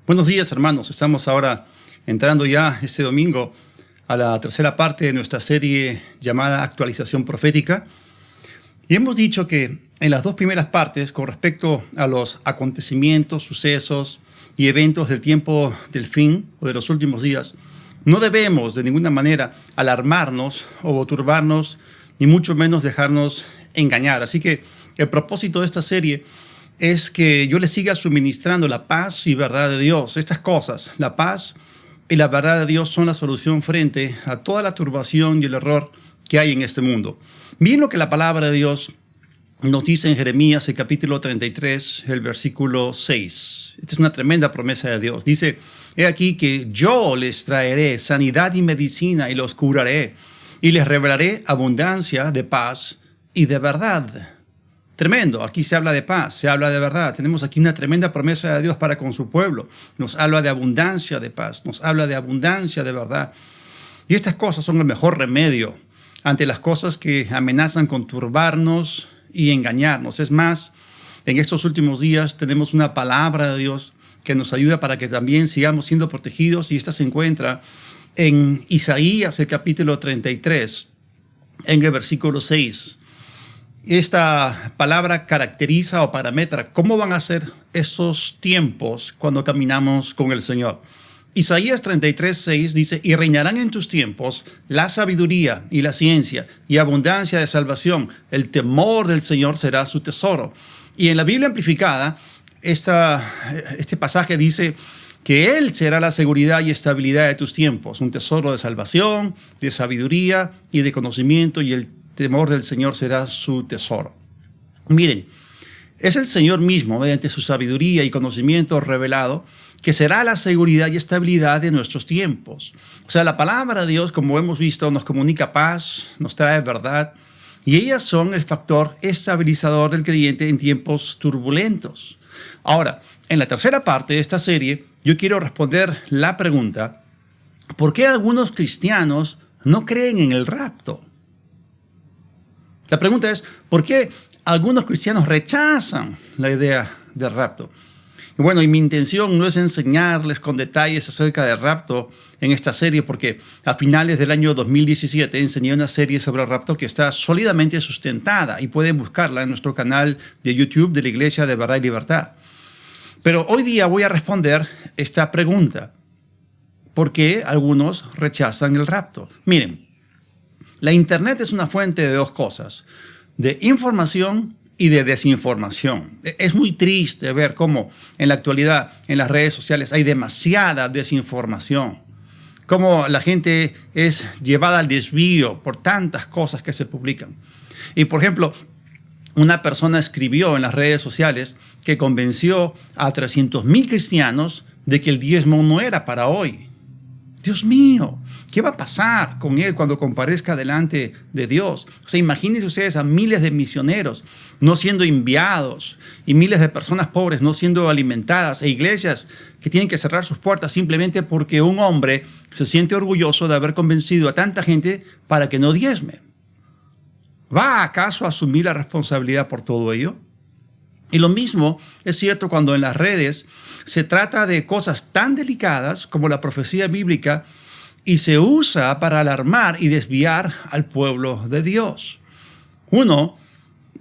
Buenos días, hermanos. Estamos ahora entrando ya este domingo a la tercera parte de nuestra serie llamada Actualización Profética. Y hemos dicho que en las dos primeras partes, con respecto a los acontecimientos, sucesos y eventos del tiempo del fin o de los últimos días, no debemos de ninguna manera alarmarnos o turbarnos, ni mucho menos dejarnos engañar. Así que el propósito de esta serie es que yo les siga suministrando la paz y verdad de Dios. Estas cosas, la paz y la verdad de Dios, son la solución frente a toda la turbación y el error que hay en este mundo. Miren lo que la palabra de Dios nos dice en Jeremías, el capítulo 33, el versículo 6. Esta es una tremenda promesa de Dios. Dice: he aquí que yo les traeré sanidad y medicina y los curaré y les revelaré abundancia de paz y de verdad. Tremendo. Aquí se habla de paz, se habla de verdad. Tenemos aquí una tremenda promesa de Dios para con su pueblo. Nos habla de abundancia de paz, nos habla de abundancia de verdad. Y estas cosas son el mejor remedio ante las cosas que amenazan con turbarnos y engañarnos. Es más, en estos últimos días tenemos una palabra de Dios que nos ayuda para que también sigamos siendo protegidos, y esta se encuentra en Isaías, el capítulo 33, en el versículo 6. Esta palabra caracteriza o parametra cómo van a ser esos tiempos cuando caminamos con el Señor. Isaías 33:6 dice: y reinarán en tus tiempos la sabiduría y la ciencia y abundancia de salvación. El temor del Señor será su tesoro. Y en la Biblia amplificada, este pasaje dice que Él será la seguridad y estabilidad de tus tiempos, un tesoro de salvación, de sabiduría y de conocimiento, y el temor del Señor será su tesoro. Miren, es el Señor mismo, mediante su sabiduría y conocimiento revelado, que será la seguridad y estabilidad de nuestros tiempos. O sea, la palabra de Dios, como hemos visto, nos comunica paz, nos trae verdad, y ellas son el factor estabilizador del creyente en tiempos turbulentos. Ahora, en la tercera parte de esta serie, yo quiero responder la pregunta: ¿por qué algunos cristianos no creen en el rapto? La pregunta es: ¿por qué algunos cristianos rechazan la idea del rapto? Y bueno, mi intención no es enseñarles con detalles acerca del rapto en esta serie, porque a finales del año 2017 enseñé una serie sobre el rapto que está sólidamente sustentada, y pueden buscarla en nuestro canal de YouTube de la Iglesia de Verdad y Libertad. Pero hoy día voy a responder esta pregunta: ¿por qué algunos rechazan el rapto? Miren, la Internet es una fuente de dos cosas: de información y de desinformación. Es muy triste ver cómo en la actualidad en las redes sociales hay demasiada desinformación, cómo la gente es llevada al desvío por tantas cosas que se publican. Y por ejemplo, una persona escribió en las redes sociales que convenció a 300,000 cristianos de que el diezmo no era para hoy. Dios mío, ¿qué va a pasar con él cuando comparezca delante de Dios? O sea, imagínense ustedes a miles de misioneros no siendo enviados, y miles de personas pobres no siendo alimentadas, e iglesias que tienen que cerrar sus puertas simplemente porque un hombre se siente orgulloso de haber convencido a tanta gente para que no diezme. ¿Va acaso a asumir la responsabilidad por todo ello? Y lo mismo es cierto cuando en las redes se trata de cosas tan delicadas como la profecía bíblica y se usa para alarmar y desviar al pueblo de Dios. Uno,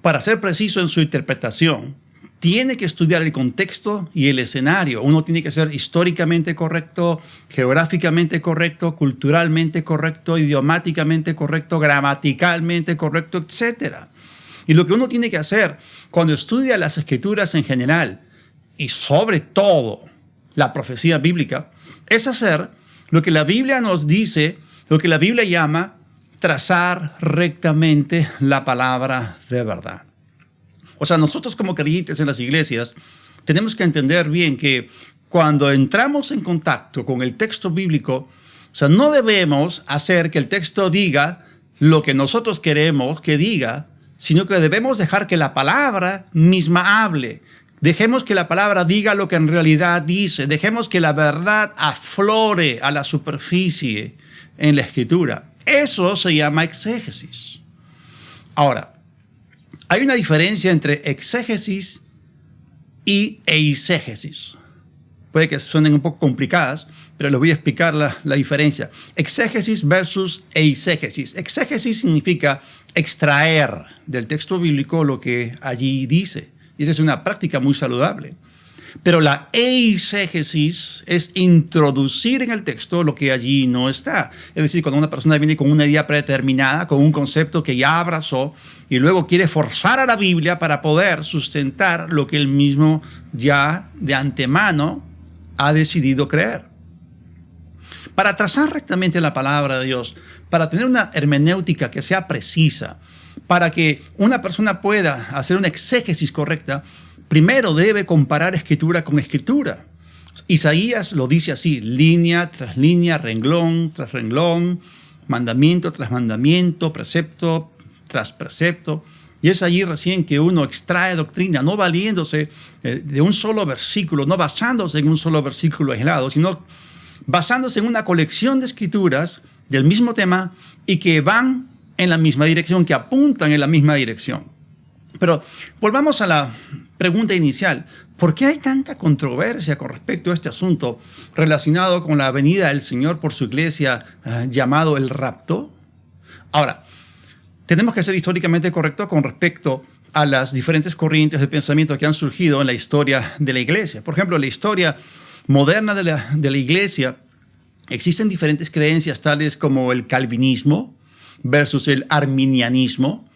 para ser preciso en su interpretación, tiene que estudiar el contexto y el escenario. Uno tiene que ser históricamente correcto, geográficamente correcto, culturalmente correcto, idiomáticamente correcto, gramaticalmente correcto, etc. Y lo que uno tiene que hacer cuando estudia las Escrituras en general, y sobre todo la profecía bíblica, es hacer lo que la Biblia nos dice, lo que la Biblia llama trazar rectamente la palabra de verdad. O sea, nosotros como creyentes en las iglesias tenemos que entender bien que cuando entramos en contacto con el texto bíblico, o sea, no debemos hacer que el texto diga lo que nosotros queremos que diga, sino que debemos dejar que la palabra misma hable. Dejemos que la palabra diga lo que en realidad dice. Dejemos que la verdad aflore a la superficie en la Escritura. Eso se llama exégesis. Ahora, hay una diferencia entre exégesis y eisegesis. puede que suenen un poco complicadas, pero les voy a explicar la diferencia. Exégesis versus eisegesis. Exégesis significa extraer del texto bíblico lo que allí dice. Y esa es una práctica muy saludable. Pero la eisegesis es introducir en el texto lo que allí no está. Es decir, cuando una persona viene con una idea predeterminada, con un concepto que ya abrazó, y luego quiere forzar a la Biblia para poder sustentar lo que él mismo ya de antemano ha decidido creer. Para trazar rectamente la palabra de Dios, para tener una hermenéutica que sea precisa, para que una persona pueda hacer una exégesis correcta, primero debe comparar escritura con escritura. Isaías lo dice así, línea tras línea, renglón tras renglón, mandamiento tras mandamiento, precepto tras precepto. Y es allí recién que uno extrae doctrina, no valiéndose de un solo versículo, no basándose en un solo versículo aislado, sino basándose en una colección de escrituras del mismo tema y que van en la misma dirección, que apuntan en la misma dirección. Pero volvamos a la pregunta inicial. ¿Por qué hay tanta controversia con respecto a este asunto relacionado con la venida del Señor por su iglesia llamado el rapto? Ahora, tenemos que ser históricamente correctos con respecto a las diferentes corrientes de pensamiento que han surgido en la historia de la iglesia. Por ejemplo, en la historia moderna de la iglesia existen diferentes creencias tales como el calvinismo versus el arminianismo,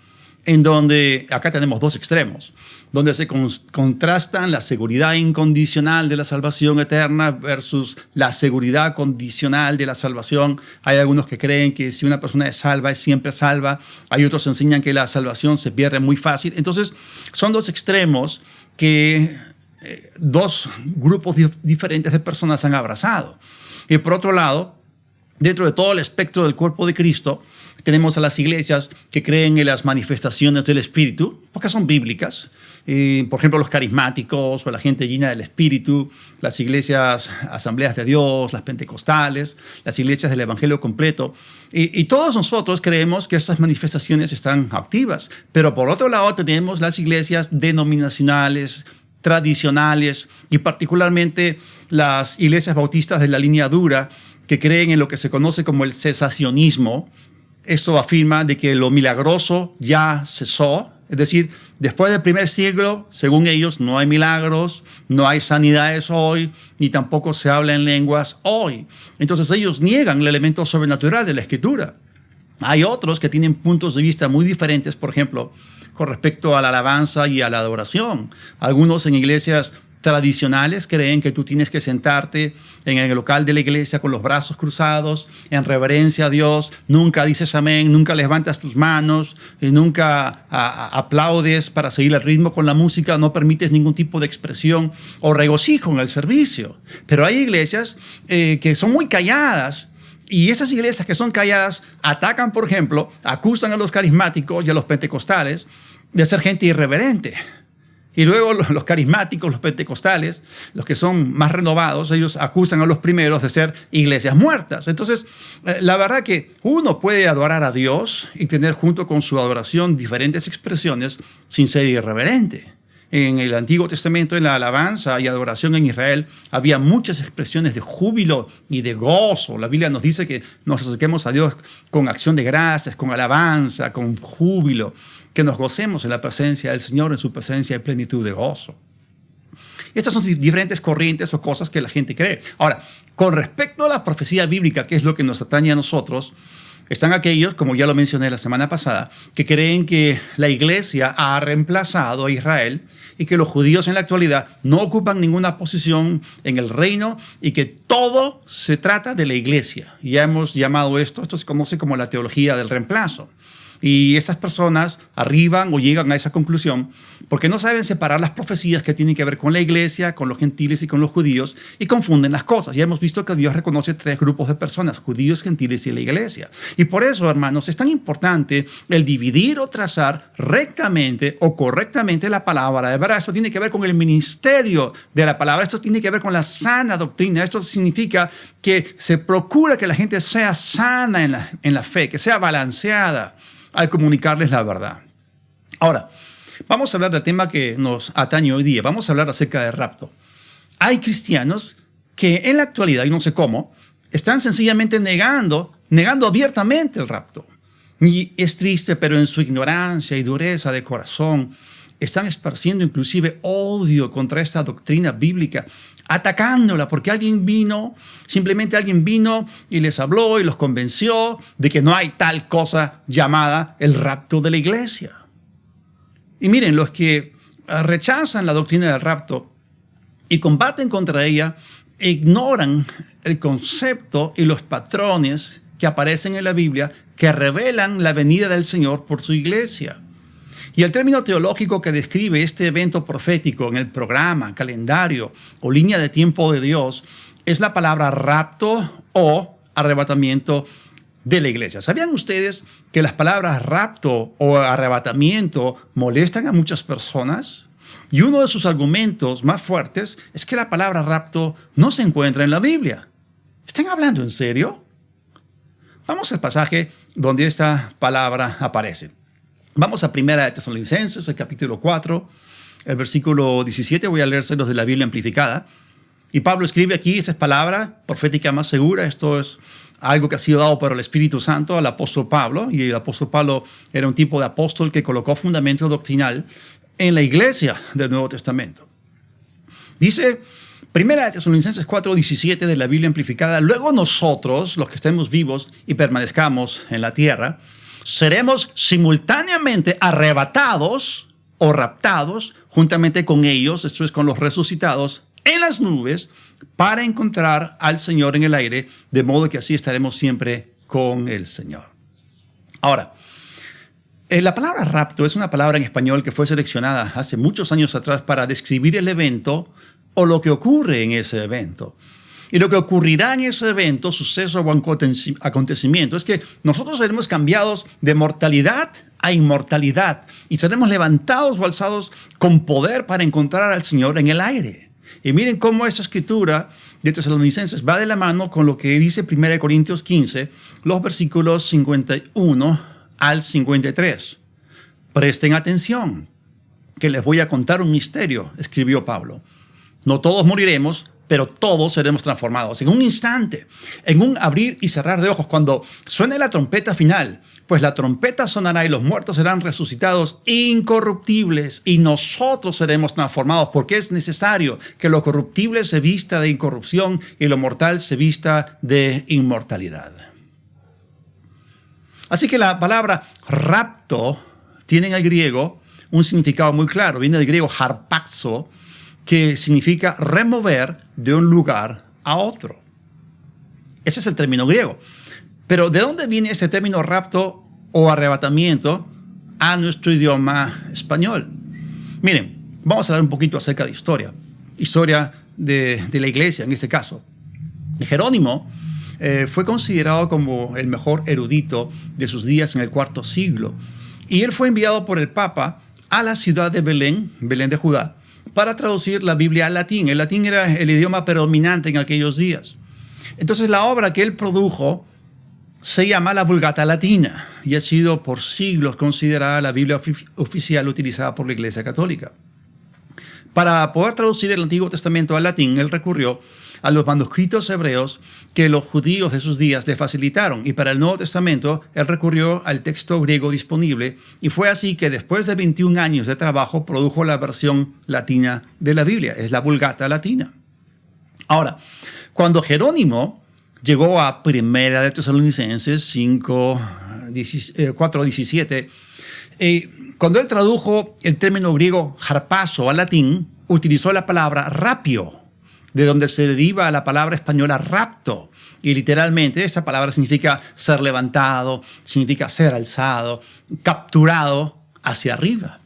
en donde acá tenemos dos extremos, donde se contrastan la seguridad incondicional de la salvación eterna versus la seguridad condicional de la salvación. Hay algunos que creen que si una persona es salva, es siempre salva. Hay otros que enseñan que la salvación se pierde muy fácil. Entonces, son dos extremos que dos grupos diferentes de personas han abrazado. Y por otro lado, dentro de todo el espectro del cuerpo de Cristo, tenemos a las iglesias que creen en las manifestaciones del Espíritu, porque son bíblicas. Por ejemplo, los carismáticos o la gente llena del Espíritu, las iglesias Asambleas de Dios, las pentecostales, las iglesias del Evangelio completo. Y todos nosotros creemos que estas manifestaciones están activas. Pero por otro lado tenemos las iglesias denominacionales, tradicionales y particularmente las iglesias bautistas de la línea dura que creen en lo que se conoce como el cesacionismo. Esto afirma de que lo milagroso ya cesó, es decir, después del primer siglo, según ellos, no hay milagros, no hay sanidades hoy, ni tampoco se habla en lenguas hoy. Entonces ellos niegan el elemento sobrenatural de la Escritura. Hay otros que tienen puntos de vista muy diferentes, por ejemplo, con respecto a la alabanza y a la adoración. Algunos en iglesias tradicionales creen que tú tienes que sentarte en el local de la iglesia con los brazos cruzados, en reverencia a Dios, nunca dices amén, nunca levantas tus manos, nunca aplaudes para seguir el ritmo con la música, no permites ningún tipo de expresión o regocijo en el servicio. Pero hay iglesias que son muy calladas. Y esas iglesias que son calladas atacan, por ejemplo, acusan a los carismáticos y a los pentecostales de ser gente irreverente. Y luego los carismáticos, los pentecostales, los que son más renovados, ellos acusan a los primeros de ser iglesias muertas. Entonces, la verdad que uno puede adorar a Dios y tener junto con su adoración diferentes expresiones sin ser irreverente. En el Antiguo Testamento, en la alabanza y adoración en Israel, había muchas expresiones de júbilo y de gozo. La Biblia nos dice que nos acerquemos a Dios con acción de gracias, con alabanza, con júbilo, que nos gocemos en la presencia del Señor, en su presencia de plenitud de gozo. Estas son diferentes corrientes o cosas que la gente cree. Ahora, con respecto a la profecía bíblica, que es lo que nos atañe a nosotros, están aquellos, como ya lo mencioné la semana pasada, que creen que la iglesia ha reemplazado a Israel y que los judíos en la actualidad no ocupan ninguna posición en el reino y que todo se trata de la iglesia. Ya hemos llamado esto se conoce como la teología del reemplazo. Y esas personas arriban o llegan a esa conclusión porque no saben separar las profecías que tienen que ver con la iglesia, con los gentiles y con los judíos, y confunden las cosas. Ya hemos visto que Dios reconoce tres grupos de personas: judíos, gentiles y la iglesia. Y por eso, hermanos, es tan importante el dividir o trazar rectamente o correctamente la palabra. De verdad, esto tiene que ver con el ministerio de la palabra. Esto tiene que ver con la sana doctrina. Esto significa que se procura que la gente sea sana en la fe, que sea balanceada al comunicarles la verdad. Ahora, vamos a hablar del tema que nos atañe hoy día. Vamos a hablar acerca del rapto. Hay cristianos que en la actualidad, y no sé cómo, están sencillamente negando abiertamente el rapto. Y es triste, pero en su ignorancia y dureza de corazón, están esparciendo inclusive odio contra esta doctrina bíblica, atacándola porque simplemente alguien vino y les habló y los convenció de que no hay tal cosa llamada el rapto de la iglesia. Y miren, los que rechazan la doctrina del rapto y combaten contra ella, ignoran el concepto y los patrones que aparecen en la Biblia que revelan la venida del Señor por su iglesia. Y el término teológico que describe este evento profético en el programa, calendario o línea de tiempo de Dios es la palabra rapto o arrebatamiento de la iglesia. ¿Sabían ustedes que las palabras rapto o arrebatamiento molestan a muchas personas? Y uno de sus argumentos más fuertes es que la palabra rapto no se encuentra en la Biblia. ¿Están hablando en serio? Vamos al pasaje donde esta palabra aparece. Vamos a 1 de Tesalonicenses, el capítulo 4, el versículo 17. Voy a leérselos de la Biblia amplificada. Y Pablo escribe aquí, esa es palabra profética más segura. Esto es algo que ha sido dado por el Espíritu Santo al apóstol Pablo. Y el apóstol Pablo era un tipo de apóstol que colocó fundamento doctrinal en la iglesia del Nuevo Testamento. Dice 1 de Tesalonicenses 4:17 de la Biblia amplificada: luego nosotros, los que estemos vivos y permanezcamos en la tierra, seremos simultáneamente arrebatados o raptados juntamente con ellos, esto es, con los resucitados, en las nubes para encontrar al Señor en el aire, de modo que así estaremos siempre con el Señor. Ahora, la palabra rapto es una palabra en español que fue seleccionada hace muchos años atrás para describir el evento o lo que ocurre en ese evento. Y lo que ocurrirá en ese evento, suceso o acontecimiento, es que nosotros seremos cambiados de mortalidad a inmortalidad y seremos levantados o alzados con poder para encontrar al Señor en el aire. Y miren cómo esa escritura de Tesalonicenses va de la mano con lo que dice 1 Corintios 15, los versículos 51 al 53. Presten atención, que les voy a contar un misterio, escribió Pablo. No todos moriremos, pero todos seremos transformados en un instante, en un abrir y cerrar de ojos, cuando suene la trompeta final. Pues la trompeta sonará y los muertos serán resucitados incorruptibles y nosotros seremos transformados, porque es necesario que lo corruptible se vista de incorrupción y lo mortal se vista de inmortalidad. Así que la palabra rapto tiene en el griego un significado muy claro. Viene del griego harpazo, que significa remover de un lugar a otro. Ese es el término griego. Pero ¿de dónde viene ese término rapto o arrebatamiento a nuestro idioma español? Miren, vamos a hablar un poquito acerca de historia de la iglesia en este caso. Jerónimo fue considerado como el mejor erudito de sus días en el IV siglo. Y él fue enviado por el Papa a la ciudad de Belén de Judá, para traducir la Biblia al latín. El latín era el idioma predominante en aquellos días. Entonces la obra que él produjo se llama la Vulgata Latina y ha sido por siglos considerada la Biblia oficial utilizada por la Iglesia Católica. Para poder traducir el Antiguo Testamento al latín, él recurrió a los manuscritos hebreos que los judíos de sus días le facilitaron. Y para el Nuevo Testamento, él recurrió al texto griego disponible. Y fue así que después de 21 años de trabajo, produjo la versión latina de la Biblia. Es la Vulgata Latina. Ahora, cuando Jerónimo llegó a 1 de Tesalonicenses 4:17, cuando él tradujo el término griego harpazo al latín, utilizó la palabra rapio, de donde se deriva la palabra española rapto. Y literalmente esa palabra significa ser levantado, significa ser alzado, capturado hacia arriba.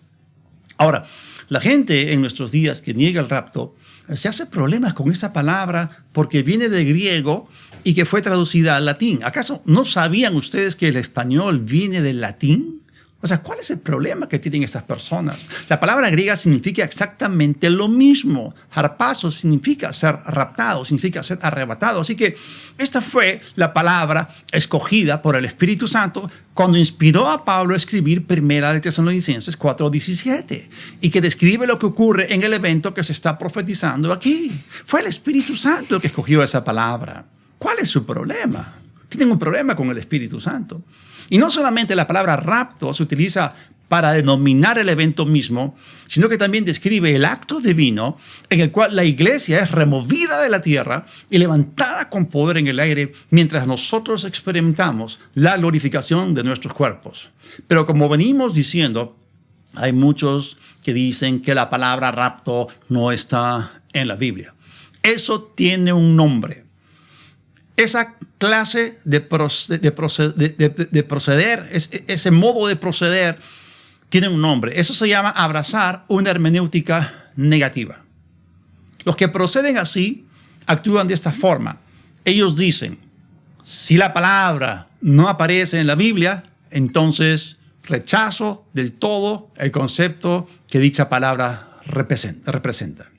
Ahora, la gente en nuestros días que niega el rapto se hace problemas con esa palabra porque viene del griego y que fue traducida al latín. ¿Acaso no sabían ustedes que el español viene del latín? O sea, ¿cuál es el problema que tienen estas personas? La palabra griega significa exactamente lo mismo. Harpazo significa ser raptado, significa ser arrebatado. Así que esta fue la palabra escogida por el Espíritu Santo cuando inspiró a Pablo a escribir 1 de Tesalonicenses 4:17 y que describe lo que ocurre en el evento que se está profetizando aquí. Fue el Espíritu Santo el que escogió esa palabra. ¿Cuál es su problema? Tienen un problema con el Espíritu Santo. Y no solamente la palabra rapto se utiliza para denominar el evento mismo, sino que también describe el acto divino en el cual la iglesia es removida de la tierra y levantada con poder en el aire mientras nosotros experimentamos la glorificación de nuestros cuerpos. Pero como venimos diciendo, hay muchos que dicen que la palabra rapto no está en la Biblia. Eso tiene un nombre. Esa clase de proceder, ese modo de proceder, tiene un nombre. Eso se llama abrazar una hermenéutica negativa. Los que proceden así actúan de esta forma. Ellos dicen, si la palabra no aparece en la Biblia, entonces rechazo del todo el concepto que dicha palabra representa.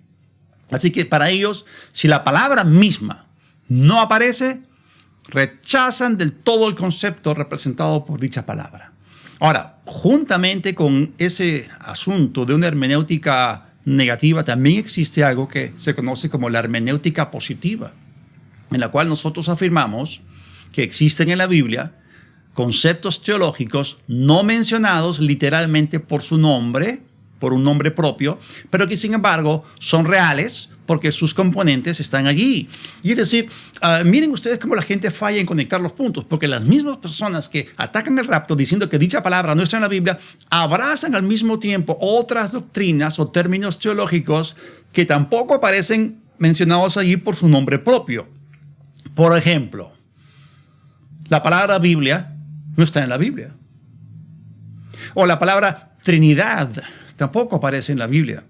Así que para ellos, si la palabra misma no aparece, rechazan del todo el concepto representado por dicha palabra. Ahora, juntamente con ese asunto de una hermenéutica negativa, también existe algo que se conoce como la hermenéutica positiva, en la cual nosotros afirmamos que existen en la Biblia conceptos teológicos no mencionados literalmente por su nombre, por un nombre propio, pero que sin embargo son reales porque sus componentes están allí. Y es decir, miren ustedes cómo la gente falla en conectar los puntos, porque las mismas personas que atacan el rapto diciendo que dicha palabra no está en la Biblia, abrazan al mismo tiempo otras doctrinas o términos teológicos que tampoco aparecen mencionados allí por su nombre propio. Por ejemplo, la palabra Biblia no está en la Biblia. O la palabra Trinidad tampoco aparece en la Biblia.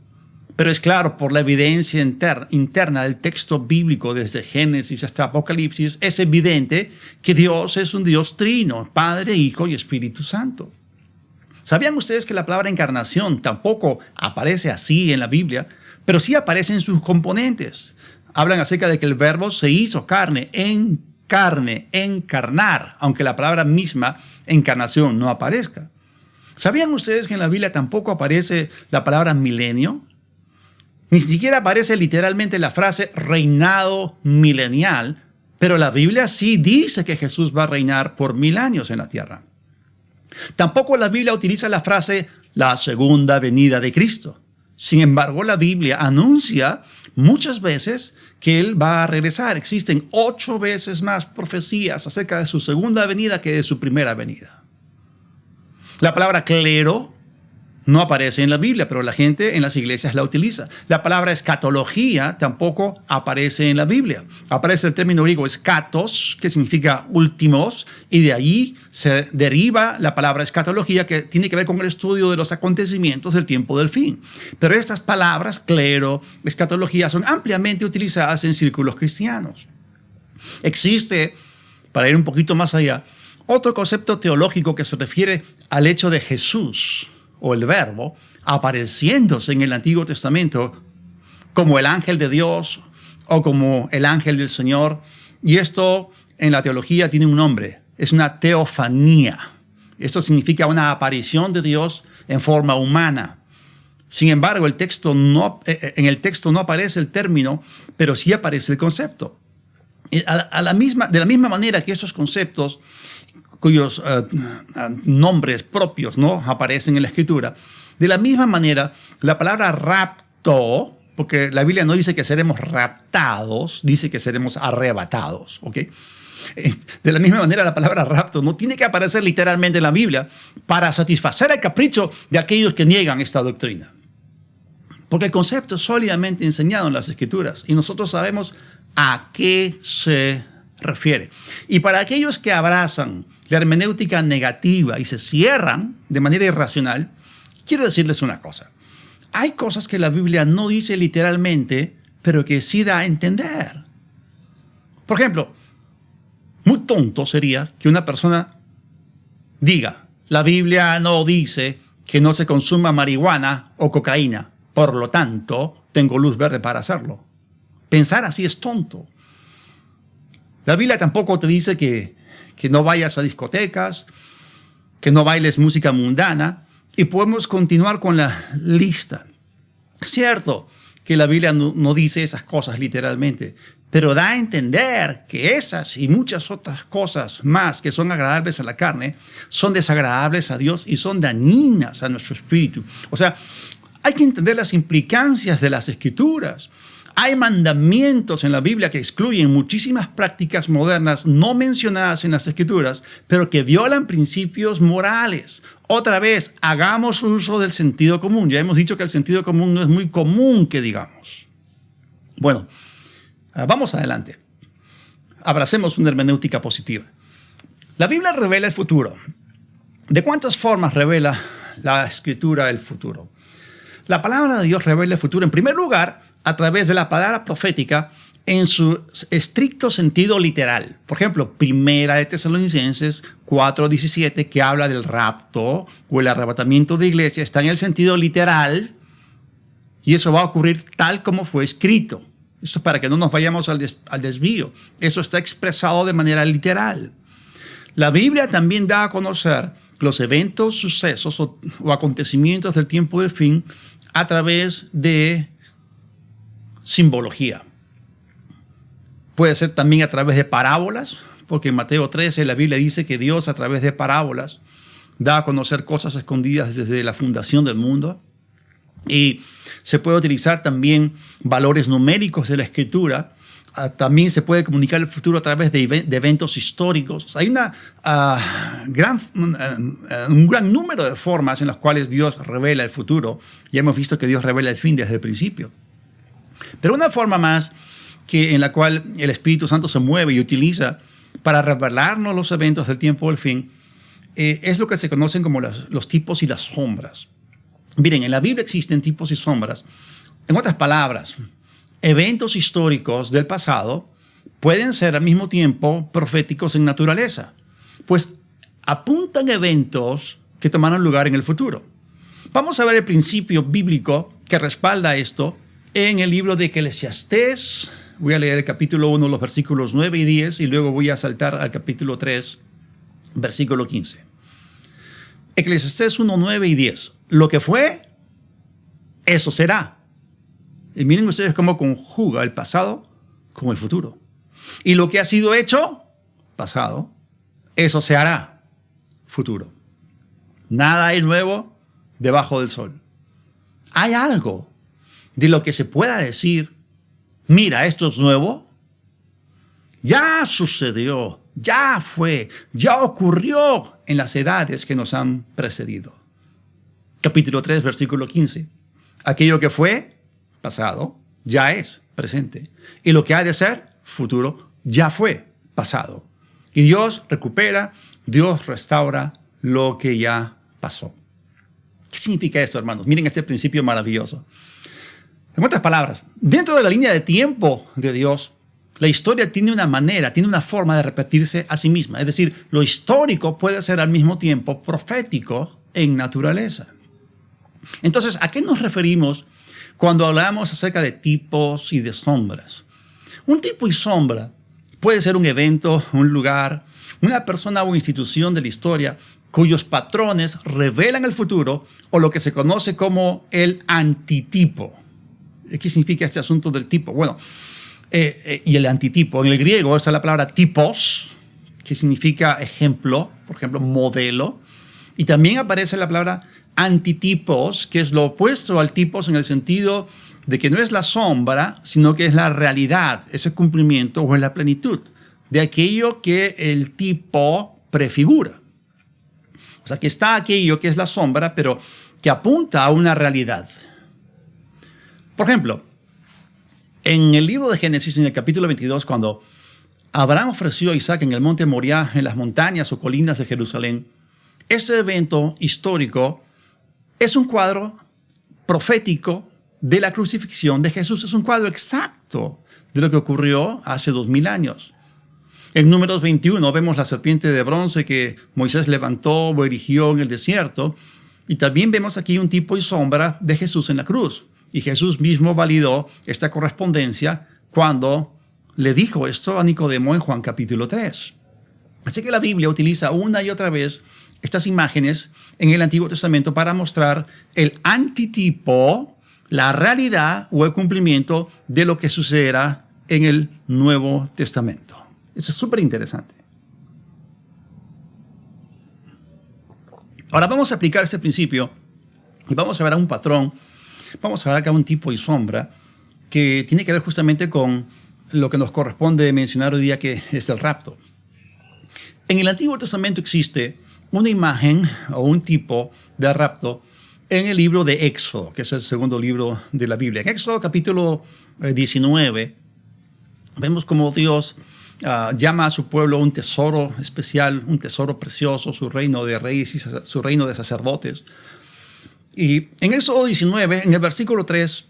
Pero es claro, por la evidencia interna del texto bíblico desde Génesis hasta Apocalipsis, es evidente que Dios es un Dios trino, Padre, Hijo y Espíritu Santo. ¿Sabían ustedes que la palabra encarnación tampoco aparece así en la Biblia? Pero sí aparece en sus componentes. Hablan acerca de que el verbo se hizo carne, encarnar, aunque la palabra misma, encarnación, no aparezca. ¿Sabían ustedes que en la Biblia tampoco aparece la palabra milenio? Ni siquiera aparece literalmente la frase reinado milenial, pero la Biblia sí dice que Jesús va a reinar por 1000 años en la tierra. Tampoco la Biblia utiliza la frase la segunda venida de Cristo. Sin embargo, la Biblia anuncia muchas veces que Él va a regresar. Existen 8 veces más profecías acerca de su segunda venida que de su primera venida. La palabra clero no aparece en la Biblia, pero la gente en las iglesias la utiliza. La palabra escatología tampoco aparece en la Biblia. Aparece el término griego escatos, que significa últimos, y de allí se deriva la palabra escatología, que tiene que ver con el estudio de los acontecimientos del tiempo del fin. Pero estas palabras, clero, escatología, son ampliamente utilizadas en círculos cristianos. Existe, para ir un poquito más allá, otro concepto teológico que se refiere al hecho de Jesús, o el verbo, apareciéndose en el Antiguo Testamento como el ángel de Dios o como el ángel del Señor. Y esto en la teología tiene un nombre, es una teofanía. Esto significa una aparición de Dios en forma humana. Sin embargo, en el texto no aparece el término, pero sí aparece el concepto. De la misma manera que esos conceptos cuyos nombres propios no aparecen en la Escritura. De la misma manera, la palabra rapto, porque la Biblia no dice que seremos raptados, dice que seremos arrebatados, ¿ok? De la misma manera, la palabra rapto no tiene que aparecer literalmente en la Biblia para satisfacer el capricho de aquellos que niegan esta doctrina. Porque el concepto es sólidamente enseñado en las Escrituras y nosotros sabemos a qué se refiere. Y para aquellos que abrazan la hermenéutica negativa y se cierran de manera irracional, quiero decirles una cosa. Hay cosas que la Biblia no dice literalmente, pero que sí da a entender. Por ejemplo, muy tonto sería que una persona diga, La Biblia no dice que no se consuma marihuana o cocaína. Por lo tanto, tengo luz verde para hacerlo. Pensar así es tonto. La Biblia tampoco te dice que no vayas a discotecas, que no bailes música mundana, y podemos continuar con la lista. Es cierto que la Biblia no dice esas cosas literalmente, pero da a entender que esas y muchas otras cosas más que son agradables a la carne son desagradables a Dios y son dañinas a nuestro espíritu. O sea, hay que entender las implicancias de las Escrituras. Hay mandamientos en la Biblia que excluyen muchísimas prácticas modernas no mencionadas en las Escrituras, pero que violan principios morales. Otra vez, hagamos uso del sentido común. Ya hemos dicho que el sentido común no es muy común que digamos. Bueno, vamos adelante. Abracemos una hermenéutica positiva. La Biblia revela el futuro. ¿De cuántas formas revela la Escritura el futuro? La palabra de Dios revela el futuro, en primer lugar, a través de la palabra profética en su estricto sentido literal. Por ejemplo, Primera de Tesalonicenses 4:17, que habla del rapto o el arrebatamiento de iglesia, está en el sentido literal y eso va a ocurrir tal como fue escrito. Esto es para que no nos vayamos al desvío. Eso está expresado de manera literal. La Biblia también da a conocer los eventos, sucesos o acontecimientos del tiempo del fin a través de simbología. Puede ser también a través de parábolas, porque en Mateo 13 la Biblia dice que Dios a través de parábolas da a conocer cosas escondidas desde la fundación del mundo. Y se puede utilizar también valores numéricos de la Escritura. También se puede comunicar el futuro a través de eventos históricos. Hay un gran número de formas en las cuales Dios revela el futuro. Ya hemos visto que Dios revela el fin desde el principio. Pero una forma más en la cual el Espíritu Santo se mueve y utiliza para revelarnos los eventos del tiempo del fin es lo que se conocen como los tipos y las sombras. Miren, en la Biblia existen tipos y sombras. En otras palabras, eventos históricos del pasado pueden ser al mismo tiempo proféticos en naturaleza, pues apuntan eventos que tomarán lugar en el futuro. Vamos a ver el principio bíblico que respalda esto en el libro de Eclesiastés. Voy a leer el capítulo 1, los versículos 9 y 10, y luego voy a saltar al capítulo 3, versículo 15. Eclesiastés 1, 9 y 10. Lo que fue, eso será. Y miren ustedes cómo conjuga el pasado con el futuro. Y lo que ha sido hecho, pasado, eso se hará, futuro. Nada hay nuevo debajo del sol. Hay algo de lo que se pueda decir, mira, esto es nuevo, ya sucedió, ya fue, ya ocurrió en las edades que nos han precedido. Capítulo 3, versículo 15. Aquello que fue, pasado, ya es presente. Y lo que ha de ser, futuro, ya fue pasado. Y Dios recupera, Dios restaura lo que ya pasó. ¿Qué significa esto, hermanos? Miren este principio maravilloso. En otras palabras, dentro de la línea de tiempo de Dios, la historia tiene una forma de repetirse a sí misma. Es decir, lo histórico puede ser al mismo tiempo profético en naturaleza. Entonces, ¿a qué nos referimos cuando hablamos acerca de tipos y de sombras? Un tipo y sombra puede ser un evento, un lugar, una persona o institución de la historia cuyos patrones revelan el futuro o lo que se conoce como el antitipo. ¿Qué significa este asunto del tipo? Bueno, y el antitipo, en el griego esa es la palabra typos, que significa ejemplo, por ejemplo, modelo. Y también aparece la palabra antitipos, que es lo opuesto al tipos en el sentido de que no es la sombra, sino que es la realidad, ese cumplimiento o es la plenitud de aquello que el tipo prefigura. O sea, que está aquello que es la sombra, pero que apunta a una realidad. Por ejemplo, en el libro de Génesis, en el capítulo 22, cuando Abraham ofreció a Isaac en el monte Moriah, en las montañas o colinas de Jerusalén, ese evento histórico es un cuadro profético de la crucifixión de Jesús. Es un cuadro exacto de lo que ocurrió hace 2000 años. En Números 21 vemos la serpiente de bronce que Moisés levantó o erigió en el desierto. Y también vemos aquí un tipo y sombra de Jesús en la cruz. Y Jesús mismo validó esta correspondencia cuando le dijo esto a Nicodemo en Juan capítulo 3. Así que la Biblia utiliza una y otra vez estas imágenes en el Antiguo Testamento para mostrar el antitipo, la realidad o el cumplimiento de lo que sucederá en el Nuevo Testamento. Eso es súper interesante. Ahora vamos a aplicar este principio y vamos a ver a un patrón, vamos a ver acá un tipo y sombra que tiene que ver justamente con lo que nos corresponde mencionar hoy día, que es el rapto. En el Antiguo Testamento existe una imagen o un tipo de rapto en el libro de Éxodo, que es el segundo libro de la Biblia. En Éxodo capítulo 19 vemos cómo Dios llama a su pueblo un tesoro especial, un tesoro precioso, su reino de reyes y su reino de sacerdotes. Y en Éxodo 19, en el versículo 3,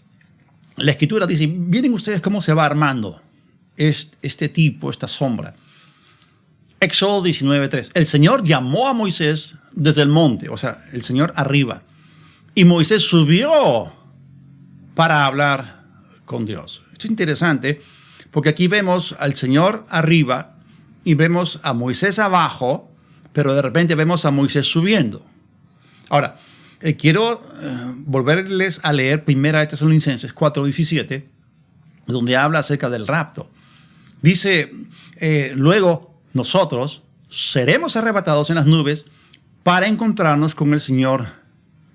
la Escritura dice, miren ustedes cómo se va armando este tipo, esta sombra. Éxodo 19:3. El Señor llamó a Moisés desde el monte, o sea, el Señor arriba. Y Moisés subió para hablar con Dios. Esto es interesante porque aquí vemos al Señor arriba y vemos a Moisés abajo, pero de repente vemos a Moisés subiendo. Ahora, quiero volverles a leer 1 Tesalonicenses 4:17, donde habla acerca del rapto. Dice, luego nosotros seremos arrebatados en las nubes para encontrarnos con el Señor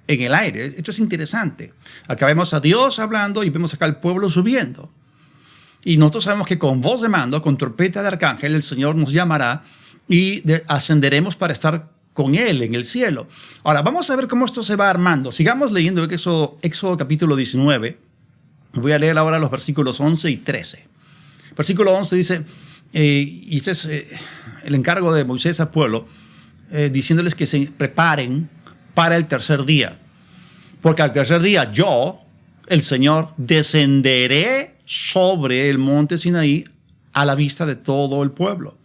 en el aire. Esto es interesante. Acá vemos a Dios hablando y vemos acá al pueblo subiendo. Y nosotros sabemos que con voz de mando, con trompeta de arcángel, el Señor nos llamará y ascenderemos para estar con Él en el cielo. Ahora, vamos a ver cómo esto se va armando. Sigamos leyendo Éxodo capítulo 19. Voy a leer ahora los versículos 11 y 13. Versículo 11 dice, y este es el encargo de Moisés al pueblo, diciéndoles que se preparen para el tercer día. Porque al tercer día yo, el Señor, descenderé sobre el monte Sinaí a la vista de todo el pueblo.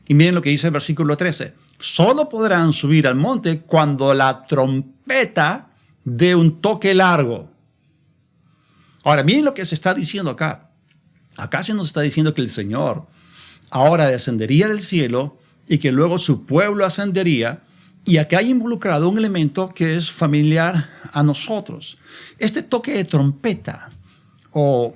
Y miren lo que dice el versículo 13. Solo podrán subir al monte cuando la trompeta dé un toque largo. Ahora, miren lo que se está diciendo acá. Acá se nos está diciendo que el Señor ahora descendería del cielo y que luego su pueblo ascendería. Y acá hay involucrado un elemento que es familiar a nosotros. Este toque de trompeta o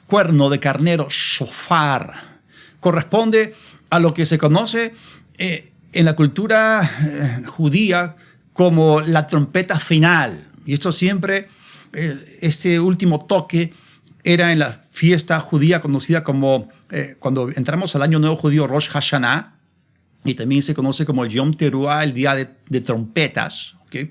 cuerno de carnero, shofar, corresponde a lo que se conoce en la cultura judía como la trompeta final. Y esto siempre, este último toque, era en la fiesta judía conocida como, cuando entramos al año nuevo judío, Rosh Hashanah, y también se conoce como el Yom Teruah, el día de trompetas. ¿Okay?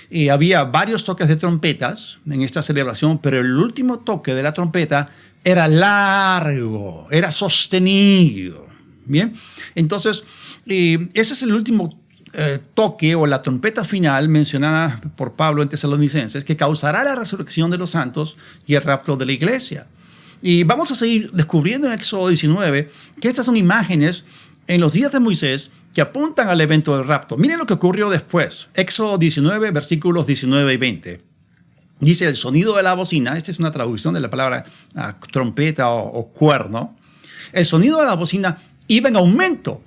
Y había varios toques de trompetas en esta celebración, pero el último toque de la trompeta era largo, era sostenido. Bien, entonces ese es el último toque o la trompeta final mencionada por Pablo en Tesalonicenses, que causará la resurrección de los santos y el rapto de la iglesia. Y vamos a seguir descubriendo en Éxodo 19 que estas son imágenes en los días de Moisés que apuntan al evento del rapto. Miren lo que ocurrió después. Éxodo 19, versículos 19 y 20. Dice, el sonido de la bocina, esta es una traducción de la palabra trompeta o cuerno. El sonido de la bocina iba en aumento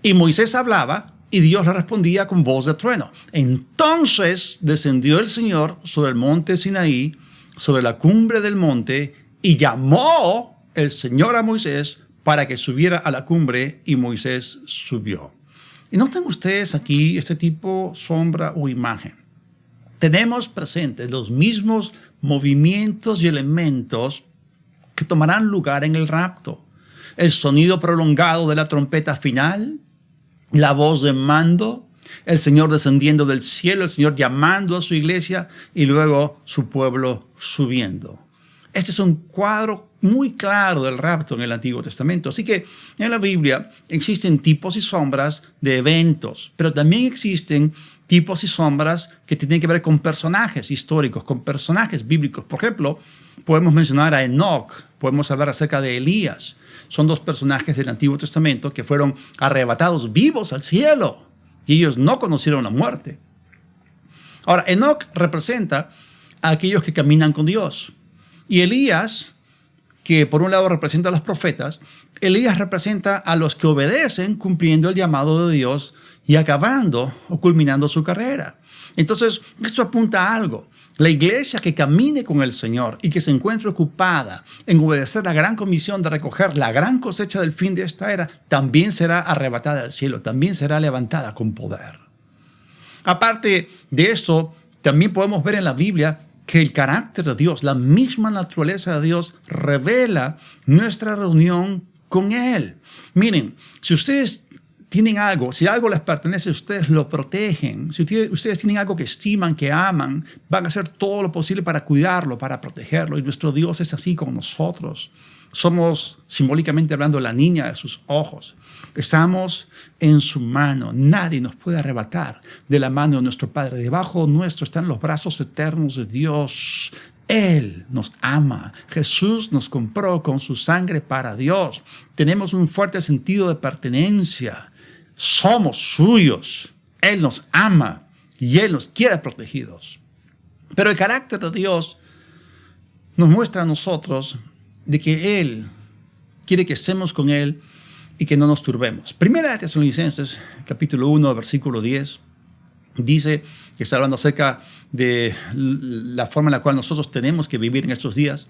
y Moisés hablaba y Dios le respondía con voz de trueno. Entonces descendió el Señor sobre el monte Sinaí, sobre la cumbre del monte, y llamó el Señor a Moisés para que subiera a la cumbre, y Moisés subió. Y noten ustedes aquí este tipo sombra o imagen. Tenemos presentes los mismos movimientos y elementos que tomarán lugar en el rapto. El sonido prolongado de la trompeta final, la voz de mando, el Señor descendiendo del cielo, el Señor llamando a su iglesia y luego su pueblo subiendo. Este es un cuadro muy claro del rapto en el Antiguo Testamento. Así que en la Biblia existen tipos y sombras de eventos, pero también existen tipos y sombras que tienen que ver con personajes históricos, con personajes bíblicos. Por ejemplo, podemos mencionar a Enoc Podemos hablar acerca de Elías. Son dos personajes del Antiguo Testamento que fueron arrebatados vivos al cielo y ellos no conocieron la muerte. Ahora, Enoc representa a aquellos que caminan con Dios. Y Elías, que por un lado representa a los profetas, Elías representa a los que obedecen cumpliendo el llamado de Dios y acabando o culminando su carrera. Entonces, esto apunta a algo. La iglesia que camine con el Señor y que se encuentre ocupada en obedecer la gran comisión de recoger la gran cosecha del fin de esta era, también será arrebatada al cielo, también será levantada con poder. Aparte de esto, también podemos ver en la Biblia que el carácter de Dios, la misma naturaleza de Dios, revela nuestra reunión con Él. Miren, si ustedes tienen algo, si algo les pertenece, ustedes lo protegen. Si ustedes tienen algo que estiman, que aman, van a hacer todo lo posible para cuidarlo, para protegerlo. Y nuestro Dios es así con nosotros. Somos, simbólicamente hablando, la niña de sus ojos. Estamos en su mano. Nadie nos puede arrebatar de la mano de nuestro Padre. Debajo nuestro están los brazos eternos de Dios. Él nos ama. Jesús nos compró con su sangre para Dios. Tenemos un fuerte sentido de pertenencia. Somos suyos. Él nos ama y Él nos quiere protegidos. Pero el carácter de Dios nos muestra a nosotros de que Él quiere que estemos con Él y que no nos turbemos. Primera de Tesalonicenses, capítulo 1, versículo 10, dice que está hablando acerca de la forma en la cual nosotros tenemos que vivir en estos días.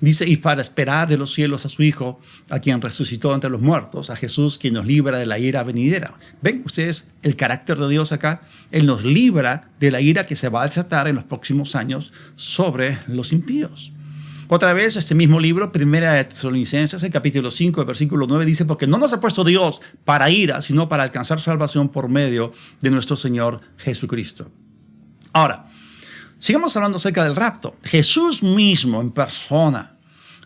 Dice, y para esperar de los cielos a su Hijo, a quien resucitó entre los muertos, a Jesús, quien nos libra de la ira venidera. ¿Ven ustedes el carácter de Dios acá? Él nos libra de la ira que se va a desatar en los próximos años sobre los impíos. Otra vez, este mismo libro, Primera de Tesalonicenses, el capítulo 5, el versículo 9, dice, porque no nos ha puesto Dios para ira, sino para alcanzar salvación por medio de nuestro Señor Jesucristo. Ahora, sigamos hablando acerca del rapto. Jesús mismo, en persona,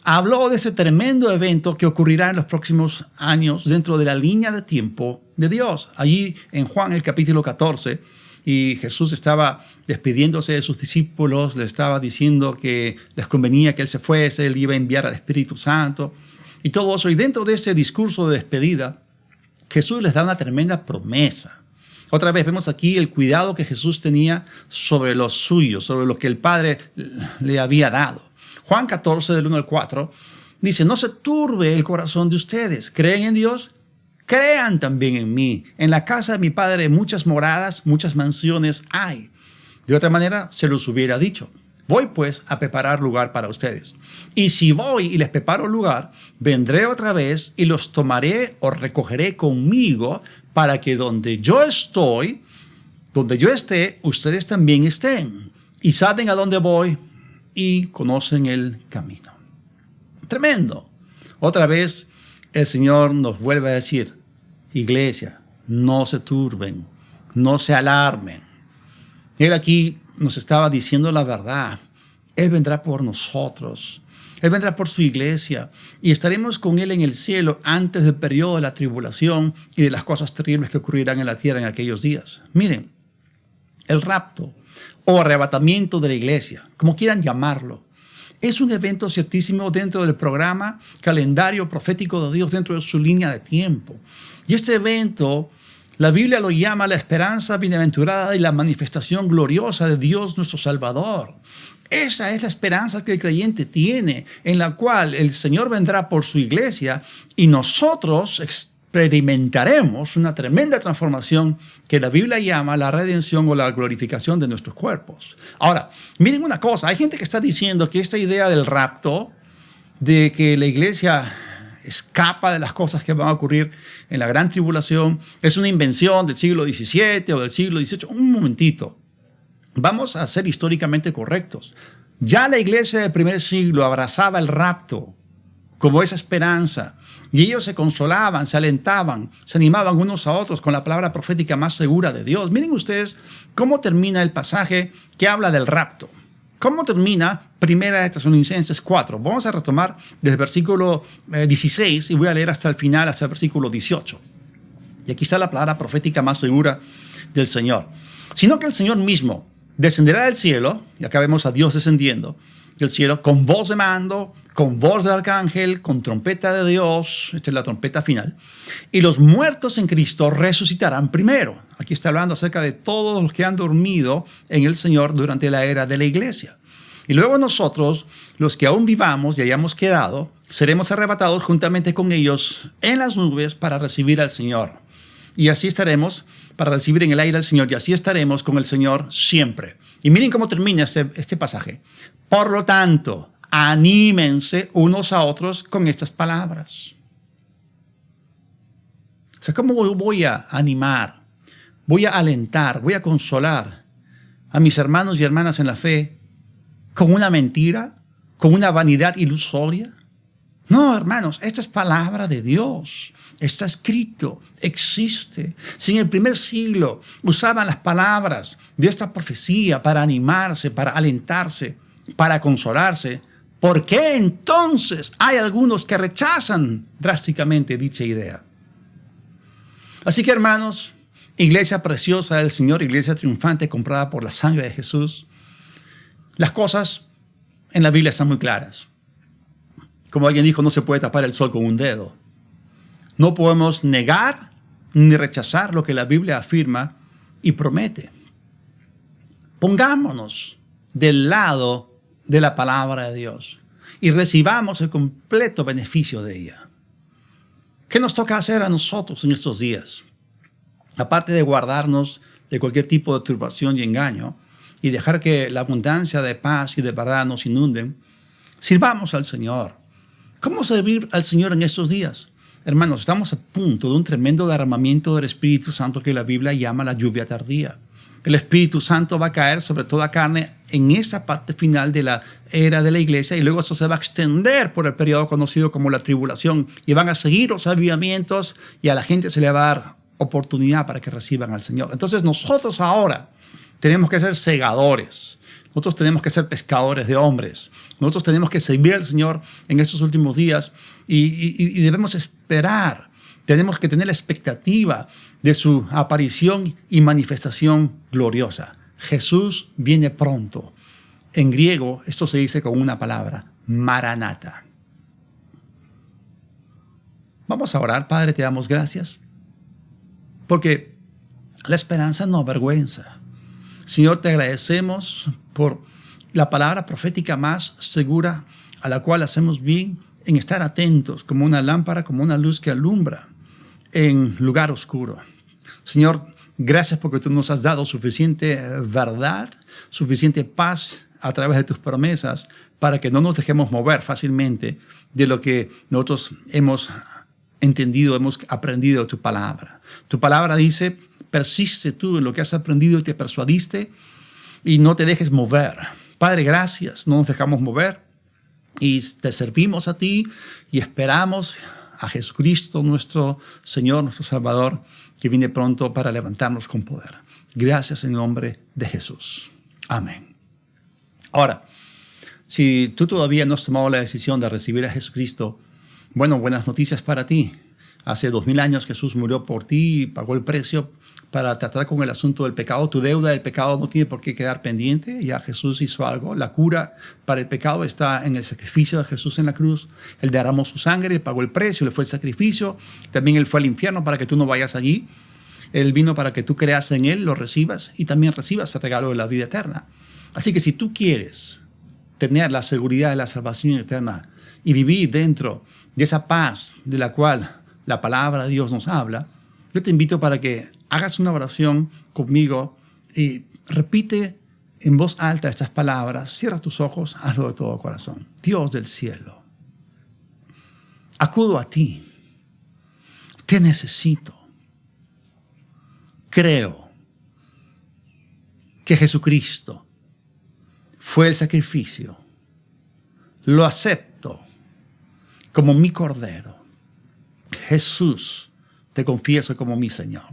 habló de ese tremendo evento que ocurrirá en los próximos años dentro de la línea de tiempo de Dios. Allí en Juan, el capítulo 14, y Jesús estaba despidiéndose de sus discípulos, le estaba diciendo que les convenía que Él se fuese, Él iba a enviar al Espíritu Santo y todo eso. Y dentro de ese discurso de despedida, Jesús les da una tremenda promesa. Otra vez vemos aquí el cuidado que Jesús tenía sobre los suyos, sobre lo que el Padre le había dado. Juan 14, del 1 al 4, dice, no se turbe el corazón de ustedes. ¿Creen en Dios? Crean también en mí. En la casa de mi Padre muchas moradas, muchas mansiones hay. De otra manera, se los hubiera dicho. Voy pues a preparar lugar para ustedes. Y si voy y les preparo lugar, vendré otra vez y los tomaré o recogeré conmigo para que donde yo esté, ustedes también estén. Y saben a dónde voy y conocen el camino. Tremendo. Otra vez, el Señor nos vuelve a decir, iglesia, no se turben, no se alarmen. Él aquí nos estaba diciendo la verdad. Él vendrá por nosotros. Él vendrá por su iglesia y estaremos con Él en el cielo antes del periodo de la tribulación y de las cosas terribles que ocurrirán en la tierra en aquellos días. Miren, el rapto o arrebatamiento de la iglesia, como quieran llamarlo, es un evento ciertísimo dentro del programa, calendario profético de Dios, dentro de su línea de tiempo. Y este evento, la Biblia lo llama la esperanza bienaventurada y la manifestación gloriosa de Dios nuestro Salvador. Esa es la esperanza que el creyente tiene, en la cual el Señor vendrá por su iglesia y nosotros experimentaremos una tremenda transformación que la Biblia llama la redención o la glorificación de nuestros cuerpos. Ahora, miren una cosa, hay gente que está diciendo que esta idea del rapto, de que la iglesia escapa de las cosas que van a ocurrir en la gran tribulación, es una invención del siglo XVII o del siglo XVIII. Un momentito, vamos a ser históricamente correctos. Ya la iglesia del primer siglo abrazaba el rapto como esa esperanza. Y ellos se consolaban, se alentaban, se animaban unos a otros con la palabra profética más segura de Dios. Miren ustedes cómo termina el pasaje que habla del rapto. ¿Cómo termina Primera de Tesalonicenses 4? Vamos a retomar desde el versículo 16 y voy a leer hasta el final, hasta el versículo 18. Y aquí está la palabra profética más segura del Señor. Sino que el Señor mismo descenderá del cielo, y acá vemos a Dios descendiendo, del cielo con voz de mando, con voz de arcángel, con trompeta de Dios. Esta es la trompeta final. Y los muertos en Cristo resucitarán primero. Aquí está hablando acerca de todos los que han dormido en el Señor durante la era de la iglesia. Y luego nosotros, los que aún vivamos y hayamos quedado, seremos arrebatados juntamente con ellos en las nubes para recibir al Señor. Y así estaremos para recibir en el aire al Señor. Y así estaremos con el Señor siempre. Y miren cómo termina este pasaje. Por lo tanto, anímense unos a otros con estas palabras. O sea, ¿cómo voy a animar? Voy a alentar, voy a consolar a mis hermanos y hermanas en la fe con una mentira, con una vanidad ilusoria. No, hermanos, esta es palabra de Dios. Está escrito, existe. Si en el primer siglo usaban las palabras de esta profecía para animarse, para alentarse, para consolarse, ¿por qué entonces hay algunos que rechazan drásticamente dicha idea? Así que, hermanos, iglesia preciosa del Señor, iglesia triunfante comprada por la sangre de Jesús, las cosas en la Biblia están muy claras. Como alguien dijo, no se puede tapar el sol con un dedo. No podemos negar ni rechazar lo que la Biblia afirma y promete. Pongámonos del lado de la palabra de Dios y recibamos el completo beneficio de ella. ¿Qué nos toca hacer a nosotros en estos días? Aparte de guardarnos de cualquier tipo de turbación y engaño y dejar que la abundancia de paz y de verdad nos inunden, sirvamos al Señor. ¿Cómo servir al Señor en estos días? Hermanos, estamos a punto de un tremendo derramamiento del Espíritu Santo que la Biblia llama la lluvia tardía. El Espíritu Santo va a caer sobre toda carne en esa parte final de la era de la iglesia y luego eso se va a extender por el periodo conocido como la tribulación y van a seguir los avivamientos y a la gente se le va a dar oportunidad para que reciban al Señor. Entonces nosotros ahora tenemos que ser segadores. Nosotros tenemos que ser pescadores de hombres. Nosotros tenemos que servir al Señor en estos últimos días y debemos esperar. Tenemos que tener la expectativa de su aparición y manifestación gloriosa. Jesús viene pronto. En griego esto se dice con una palabra, Maranata. Vamos a orar. Padre, te damos gracias porque la esperanza no avergüenza. Señor, te agradecemos por la palabra profética más segura a la cual hacemos bien en estar atentos como una lámpara, como una luz que alumbra en lugar oscuro. Señor, gracias porque tú nos has dado suficiente verdad, suficiente paz a través de tus promesas para que no nos dejemos mover fácilmente de lo que nosotros hemos entendido, hemos aprendido de tu palabra. Tu palabra dice, persiste tú en lo que has aprendido y te persuadiste y no te dejes mover. Padre, gracias, no nos dejamos mover y te servimos a ti y esperamos a Jesucristo, nuestro Señor, nuestro Salvador, que viene pronto para levantarnos con poder. Gracias en nombre de Jesús. Amén. Ahora, si tú todavía no has tomado la decisión de recibir a Jesucristo, bueno, buenas noticias para ti. Hace 2000 años Jesús murió por ti y pagó el precio para tratar con el asunto del pecado. Tu deuda del pecado no tiene por qué quedar pendiente. Ya Jesús hizo algo. La cura para el pecado está en el sacrificio de Jesús en la cruz. Él derramó su sangre, pagó el precio, le fue el sacrificio. También Él fue al infierno para que tú no vayas allí. Él vino para que tú creas en Él, lo recibas y también recibas el regalo de la vida eterna. Así que si tú quieres tener la seguridad de la salvación eterna y vivir dentro de esa paz de la cual la palabra de Dios nos habla, yo te invito para que hagas una oración conmigo y repite en voz alta estas palabras. Cierra tus ojos, hazlo de todo corazón. Dios del cielo, acudo a ti, te necesito. Creo que Jesucristo fue el sacrificio. Lo acepto como mi Cordero. Jesús, te confieso como mi Señor.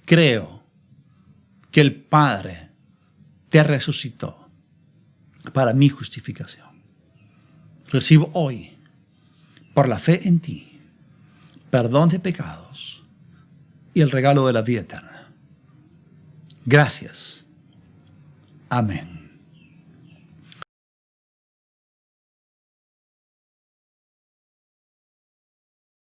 Creo que el Padre te resucitó para mi justificación. Recibo hoy, por la fe en ti, perdón de pecados y el regalo de la vida eterna. Gracias. Amén.